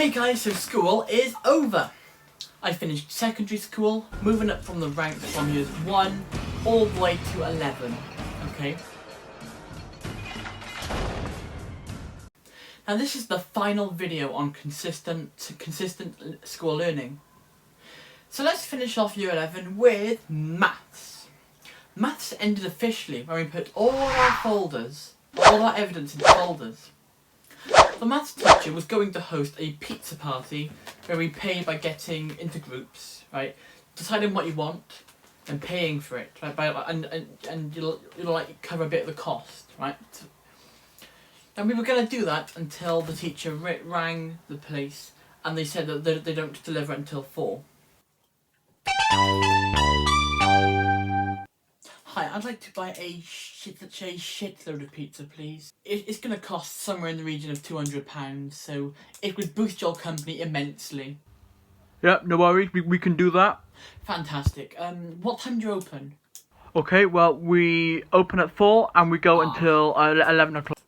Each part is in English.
Hey guys, so school is over. I finished secondary school, moving up from the ranks from years 1 all the way to 11, okay? Now this is the final video on consistent school learning. So let's finish off year 11 with maths. Maths ended officially when we put all our evidence into folders. The maths teacher was going to host a pizza party where we pay by getting into groups, right? Deciding what you want and paying for it, right? And you'll like cover a bit of the cost, right? And we were going to do that until the teacher rang the place and they said that they don't deliver until 4. Hi, I'd like to buy a shitload of pizza, please. It's going to cost somewhere in the region of £200, so it would boost your company immensely. Yep, no worries, we can do that. Fantastic. What time do you open? Okay, well, we open at 4 and we go until 11 o'clock.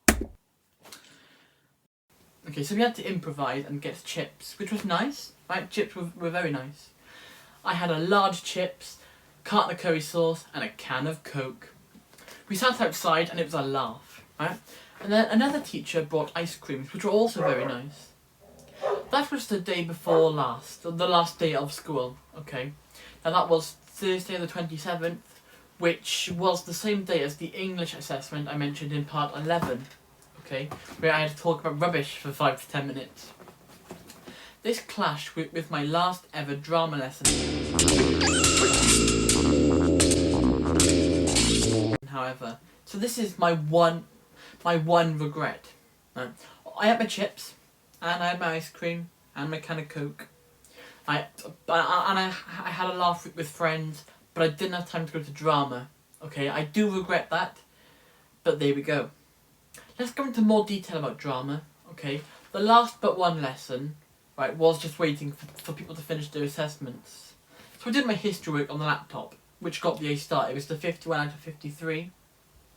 Okay, so we had to improvise and get chips, which was nice, right? Chips were very nice. I had a large chips, carton of curry sauce and a can of Coke. We sat outside and it was a laugh, right? And then another teacher brought ice creams, which were also very nice. That was the day before the last day of school, okay? Now that was Thursday the 27th, which was the same day as the English assessment I mentioned in part 11, okay? Where I had to talk about rubbish for 5 to 10 minutes. This clashed with my last ever drama lesson. However, so this is my one regret. Right? I had my chips, and I had my ice cream, and my can of Coke. I had a laugh with friends, but I didn't have time to go to drama. Okay, I do regret that, but there we go. Let's go into more detail about drama. Okay, the last but one lesson, right, was just waiting for people to finish their assessments. So I did my history work on the laptop, which got the A star. It was the 51 out of 53,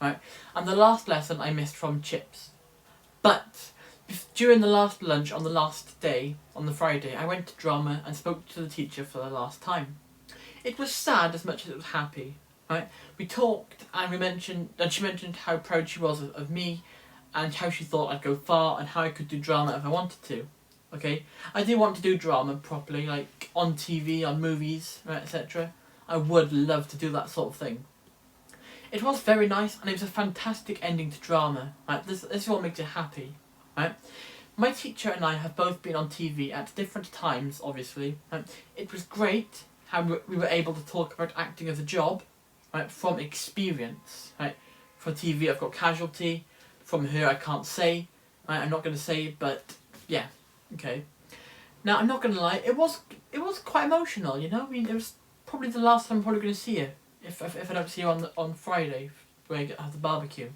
right? And the last lesson I missed from chips. But during the last lunch on the last day, on the Friday, I went to drama and spoke to the teacher for the last time. It was sad as much as it was happy, right? We talked and she mentioned how proud she was of me and how she thought I'd go far and how I could do drama if I wanted to. Okay, I do want to do drama properly, like on TV, on movies, right, etc. I would love to do that sort of thing. It was very nice and it was a fantastic ending to drama. Right, this is what makes it happy. Right, my teacher and I have both been on TV at different times, obviously. Right? It was great how we were able to talk about acting as a job, right, from experience. Right, for TV I've got Casualty. From her I can't say. Right, I'm not going to say, but yeah. Okay. Now I'm not gonna lie, it was quite emotional, you know. I mean, it was probably the last time I'm probably gonna see her if I don't see her on Friday where I have the barbecue.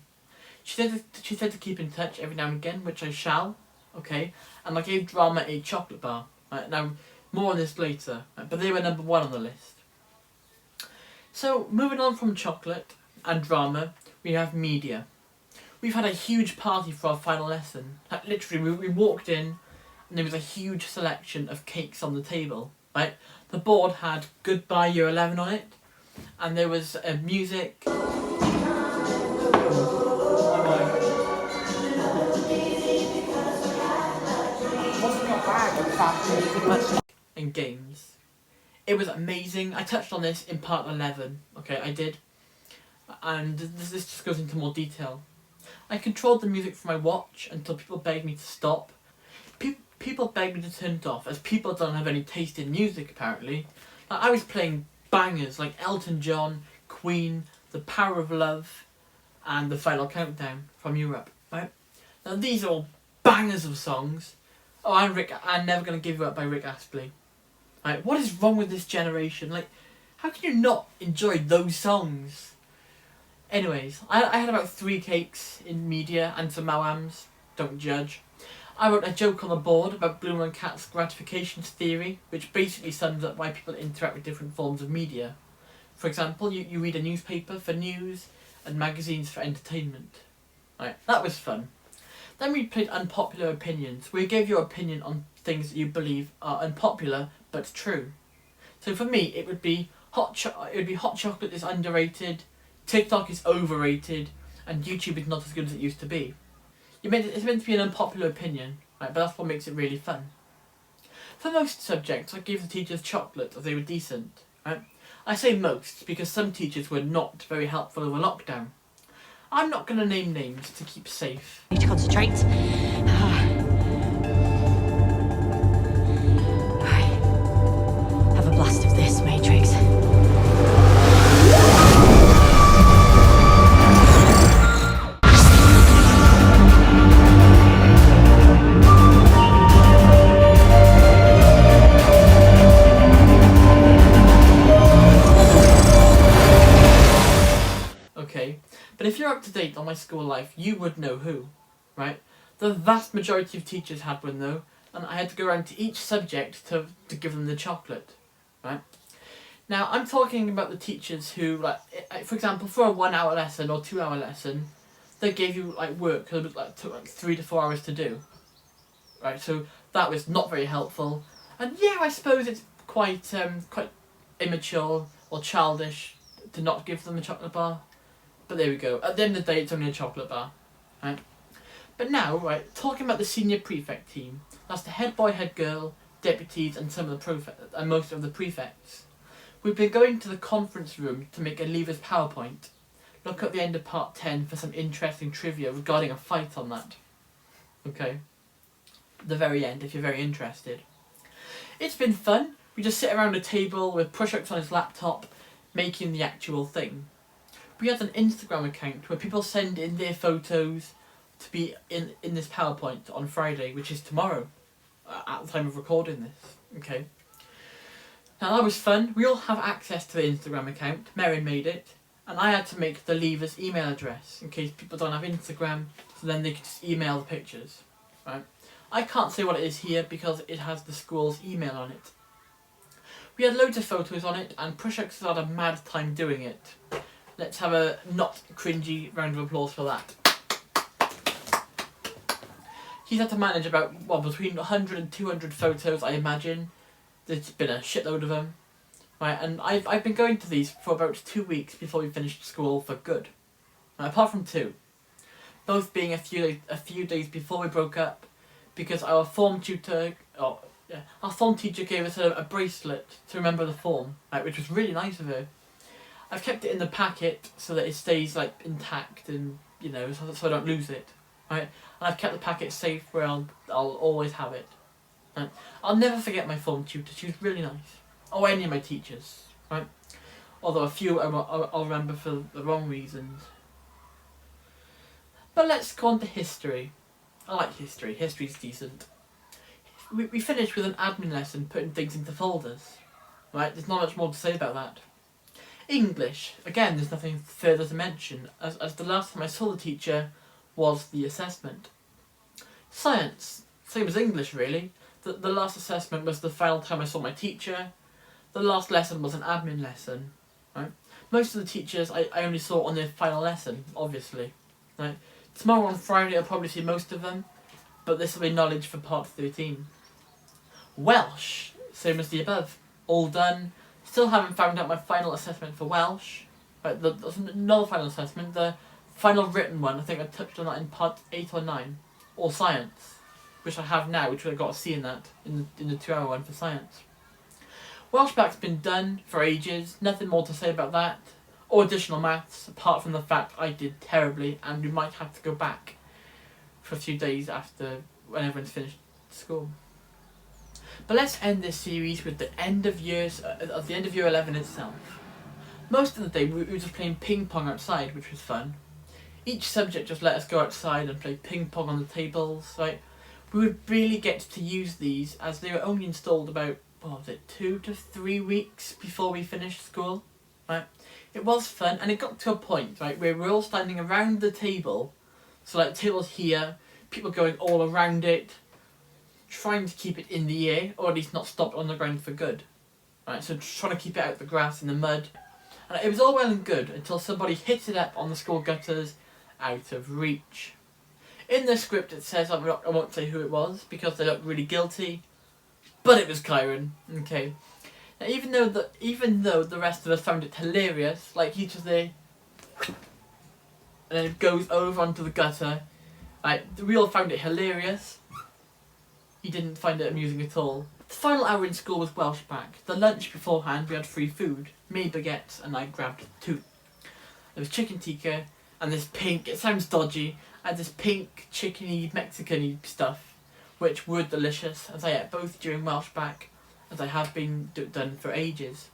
She said to keep in touch every now and again, which I shall. Okay. And I gave drama a chocolate bar. Right, now more on this later, right, but they were number 1 on the list. So moving on from chocolate and drama, we have media. We've had a huge party for our final lesson. Like, literally, we walked in. And there was a huge selection of cakes on the table, right? The board had Goodbye Year 11 on it, and there was music. And games. It was amazing. I touched on this in part 11, okay, I did. And this just goes into more detail. I controlled the music from my watch until people begged me to stop. People begged me to turn it off, as people don't have any taste in music, apparently. Like, I was playing bangers like Elton John, Queen, The Power of Love, and The Final Countdown from Europe, right? Now these are all bangers of songs. Oh, I'm Never Gonna Give You Up by Rick Astley. Right, what is wrong with this generation? Like, how can you not enjoy those songs? Anyways, I had about 3 cakes in media and some Moams. Don't judge. I wrote a joke on the board about Bloomer and Cat's gratification theory, which basically sums up why people interact with different forms of media. For example, you read a newspaper for news and magazines for entertainment. Right, that was fun. Then we played unpopular opinions, where you gave your opinion on things that you believe are unpopular but true. So for me, it would be hot chocolate is underrated, TikTok is overrated, and YouTube is not as good as it used to be. It's meant to be an unpopular opinion, right? But that's what makes it really fun. For most subjects, I gave the teachers chocolate as they were decent, right? I say most because some teachers were not very helpful over lockdown. I'm not going to name names to keep safe. Need to concentrate. Right. Have a blast of this, Matrix. Okay, but if you're up to date on my school life, you would know who, right? The vast majority of teachers had one though, and I had to go around to each subject to give them the chocolate, right? Now, I'm talking about the teachers who, like, for example, for a 1 hour lesson or 2 hour lesson, they gave you, like, work that took, like, 3 to 4 hours to do, right? So that was not very helpful, and yeah, I suppose it's quite immature or childish to not give them a chocolate bar. But there we go. At the end of the day, it's only a chocolate bar, right? But now, right, talking about the senior prefect team, that's the head boy, head girl, deputies, and most of the prefects. We've been going to the conference room to make a leavers PowerPoint. Look at the end of part 10 for some interesting trivia regarding a fight on that. Okay. The very end, if you're very interested. It's been fun. We just sit around a table with push-ups on his laptop, making the actual thing. We had an Instagram account where people send in their photos to be in this PowerPoint on Friday, which is tomorrow, at the time of recording this. Okay. Now that was fun. We all have access to the Instagram account. Merrin made it, and I had to make the leavers email address in case people don't have Instagram, so then they could just email the pictures. Right. I can't say what it is here because it has the school's email on it. We had loads of photos on it, and Push-Ups had a mad time doing it. Let's have a not cringy round of applause for that. He's had to manage about, between 100 and 200 photos, I imagine. There's been a shitload of them. Right, and I've been going to these for about 2 weeks before we finished school for good. Now, apart from 2. Both being a few days before we broke up, because our form teacher gave us a bracelet to remember the form, right, which was really nice of her. I've kept it in the packet so that it stays like intact and so I don't lose it, right? And I've kept the packet safe where I'll always have it. Right? I'll never forget my form tutor. She was really nice. Or any of my teachers, right? Although a few I'll remember for the wrong reasons. But let's go on to history. I like history. History's decent. We finished with an admin lesson putting things into folders, right? There's not much more to say about that. English, again, there's nothing further to mention, as the last time I saw the teacher was the assessment. Science, same as English really. The last assessment was the final time I saw my teacher. The last lesson was an admin lesson, right? Most of the teachers I only saw on their final lesson, obviously. Right? Tomorrow on Friday I'll probably see most of them, but this will be knowledge for part 13. Welsh, same as the above, all done. Still haven't found out my final assessment for Welsh. Right, there's another final assessment, the final written one. I think I touched on that in part 8 or 9. Or science, which I have now, which I got a C in that, in the 2 hour one for science. Welsh back's been done for ages, nothing more to say about that. Or additional maths, apart from the fact I did terribly and we might have to go back for a few days after when everyone's finished school. But let's end this series with the end of year 11 itself. Most of the day we were just playing ping pong outside, which was fun. Each subject just let us go outside and play ping pong on the tables, right? We would really get to use these as they were only installed about, 2 to 3 weeks before we finished school, right? It was fun, and it got to a point, right, where we're all standing around the table, so like the table's here, people going all around it, trying to keep it in the air, or at least not stopped on the ground for good. Right, so trying to keep it out of the grass and the mud. And it was all well and good until somebody hit it up on the school gutters, out of reach. In the script it says, I won't say who it was because they look really guilty, but it was Kyron. Okay. Now even though the rest of us found it hilarious, like he just there, and then it goes over onto the gutter. Like we all found it hilarious. He didn't find it amusing at all. The final hour in school was Welsh back. The lunch beforehand we had free food, me baguettes, and I grabbed 2. There was chicken tikka and this pink. It sounds dodgy. I had this pink chickeny Mexican-y stuff, which were delicious, as I ate both during Welsh back, as I have been done for ages.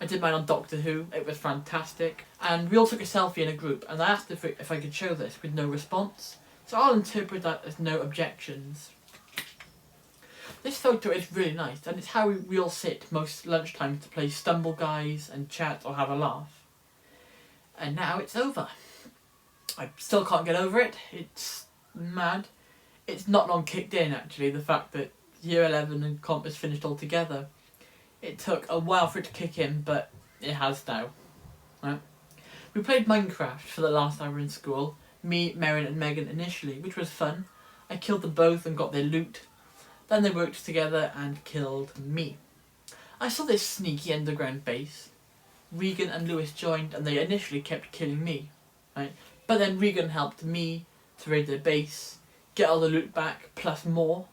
I did mine on Doctor Who. It was fantastic, and we all took a selfie in a group. And I asked if I could show this with no response, so I'll interpret that as no objections. This photo is really nice, and it's how we all sit most lunchtimes to play Stumble Guys and chat or have a laugh. And now it's over. I still can't get over it. It's mad. It's not long kicked in, actually, the fact that Year 11 and comp is finished altogether. It took a while for it to kick in, but it has now. Right? We played Minecraft for the last hour in school. Me, Merrin and Megan initially, which was fun. I killed them both and got their loot. Then they worked together and killed me. I saw this sneaky underground base. Regan and Lewis joined and they initially kept killing me. Right? But then Regan helped me to raid their base, get all the loot back, plus more.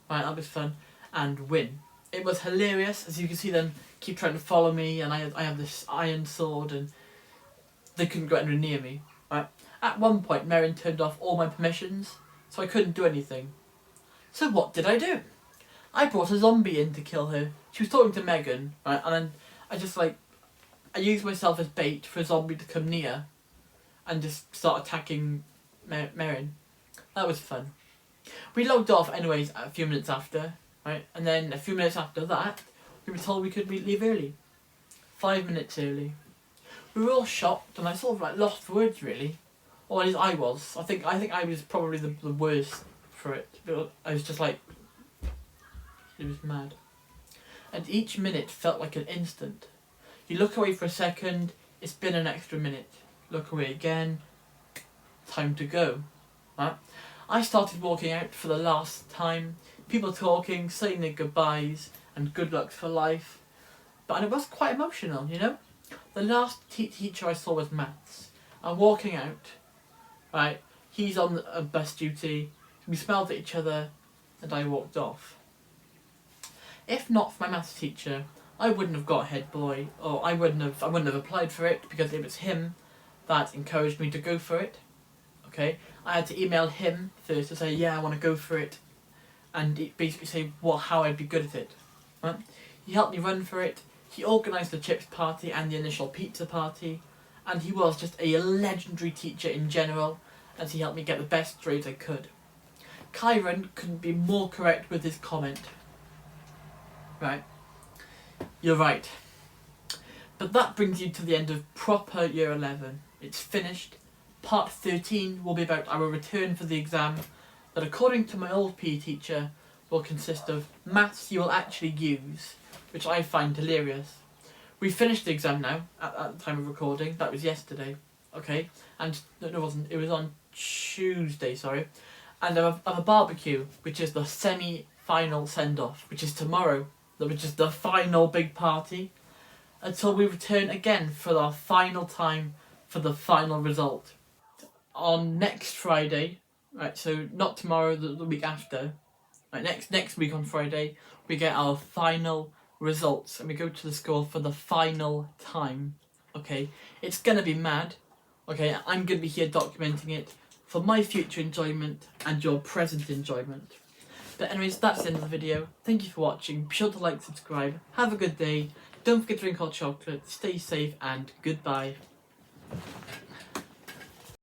Right, that was fun. And win. It was hilarious, as you can see them keep trying to follow me, and I have this iron sword and they couldn't go anywhere near me. Right? At one point Merrin turned off all my permissions, so I couldn't do anything. So what did I do? I brought a zombie in to kill her. She was talking to Megan, right, and then I used myself as bait for a zombie to come near and just start attacking Merrin. That was fun. We logged off anyways a few minutes after, right, and then a few minutes after that we were told we could leave early. 5 minutes early. We were all shocked and I sort of lost for words really. Or at least I was. I think I was probably the worst for it. I was just it was mad. And each minute felt like an instant. You look away for a second, it's been an extra minute. Look away again, time to go. Right? I started walking out for the last time, people talking, saying their goodbyes and good lucks for life. But it was quite emotional, you know? The last teacher I saw was maths. I'm walking out, right? He's on a bus duty. We smiled at each other and I walked off. If not for my maths teacher, I wouldn't have got head boy, or I wouldn't have applied for it because it was him that encouraged me to go for it. Okay, I had to email him first to say, yeah, I want to go for it, and basically say how I'd be good at it. Right? He helped me run for it. He organised the chips party and the initial pizza party, and he was just a legendary teacher in general, as he helped me get the best grades I could. Kyron couldn't be more correct with his comment. Right? You're right. But that brings you to the end of proper Year 11. It's finished. Part 13 will be about our return for the exam that, according to my old PE teacher, will consist of maths you will actually use, which I find hilarious. We finished the exam now, at the time of recording. That was yesterday. Okay? And, no it wasn't. It was on Tuesday, sorry. And I have a barbecue, which is the semi-final send-off, which is tomorrow. Which is the final big party. Until we return again for our final time for the final result. On next Friday, right, so not tomorrow, the week after, right, next week on Friday, we get our final results and we go to the school for the final time. Okay, it's gonna be mad. Okay, I'm gonna be here documenting it for my future enjoyment and your present enjoyment. But anyways, that's the end of the video. Thank you for watching. Be sure to like, subscribe. Have a good day. Don't forget to drink hot chocolate. Stay safe and goodbye.